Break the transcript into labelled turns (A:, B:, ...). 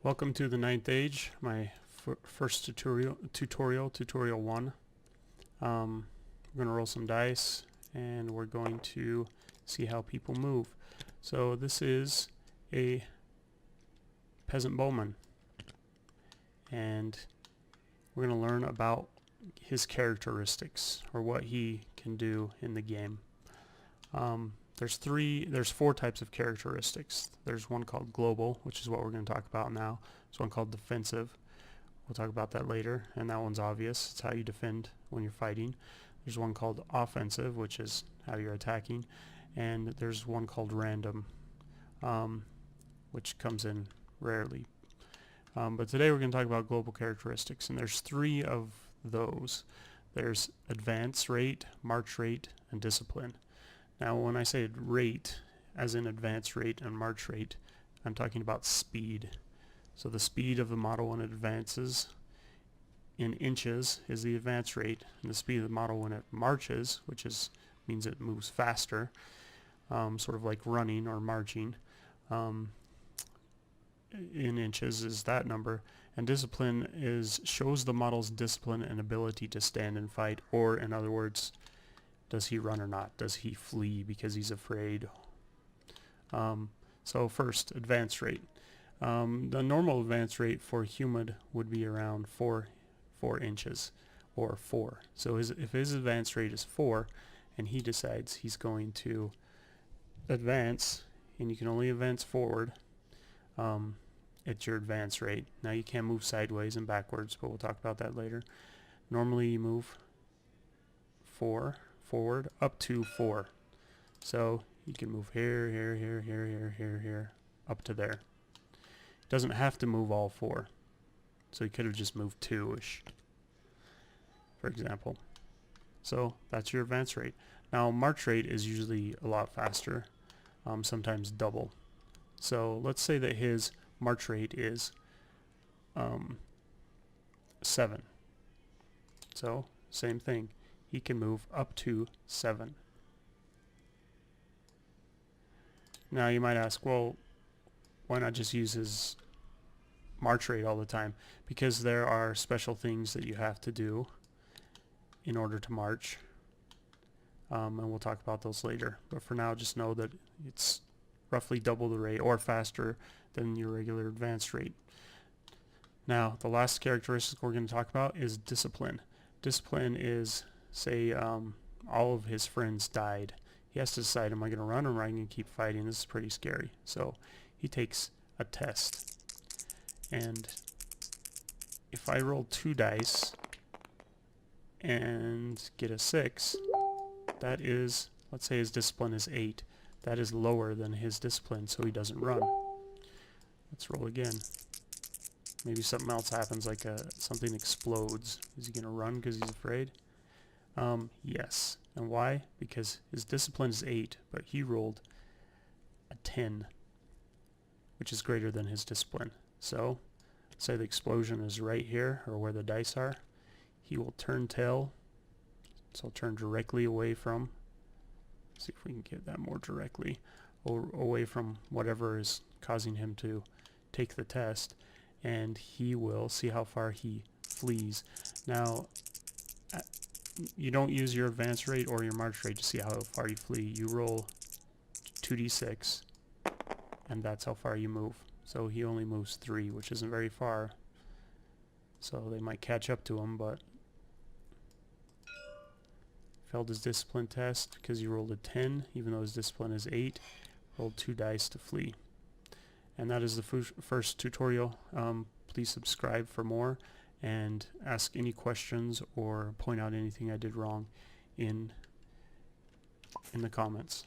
A: Welcome to the Ninth Age, my first tutorial 1. We're going to roll some dice and we're going to see how people move. So this is a peasant bowman and we're going to learn about his characteristics or what he can do in the game. There's four types of characteristics. There's one called global, which is what we're going to talk about now. There's one called defensive. We'll talk about that later, and that one's obvious. It's how you defend when you're fighting. There's one called offensive, which is how you're attacking, and there's one called random, which comes in rarely. But today we're going to talk about global characteristics, and there's three of those. There's advance rate, march rate, and discipline. Now when I say rate, as in advance rate and march rate, I'm talking about speed. So the speed of the model when it advances in inches is the advance rate, and the speed of the model when it marches, which means it moves faster, sort of like running or marching, in inches is that number. And discipline shows the model's discipline and ability to stand and fight, or in other words, does he run or not? Does he flee because he's afraid? So first, advance rate. The normal advance rate for human would be around 4 inches, or 4. So if his advance rate is 4, and he decides he's going to advance, and you can only advance forward, at your advance rate. Now you can't move sideways and backwards, but we'll talk about that later. Normally you move 4 forward up to 4. So you can move here, here, up to there. Doesn't have to move all 4. So you could have just moved 2-ish, for example. So that's your advance rate. Now march rate is usually a lot faster, sometimes double. So let's say that his march rate is 7. So same thing. He can move up to 7. Now you might ask, well, why not just use his march rate all the time? Because there are special things that you have to do in order to march, and we'll talk about those later. But for now, just know that it's roughly double the rate or faster than your regular advance rate. Now the last characteristic we're going to talk about is discipline. Discipline is, say all of his friends died. He has to decide, am I going to run or am I going to keep fighting? This is pretty scary. So he takes a test. And if I roll 2 dice and get a 6, that is, let's say his discipline is 8. That is lower than his discipline, so he doesn't run. Let's roll again. Maybe something else happens, like something explodes. Is he going to run because he's afraid? Yes. And why? Because his discipline is 8, but he rolled a 10, which is greater than his discipline. So, say the explosion is right here, or where the dice are. He will turn tail, so turn directly away from, see if we can get that more directly, away from whatever is causing him to take the test, and he will see how far he flees. Now, you don't use your advance rate or your march rate to see how far you flee. You roll 2d6, and that's how far you move. So he only moves 3, which isn't very far. So they might catch up to him, but failed his discipline test because he rolled a 10, even though his discipline is 8. Rolled 2 dice to flee. And that is the first tutorial. Please subscribe for more and ask any questions or point out anything I did wrong in the comments.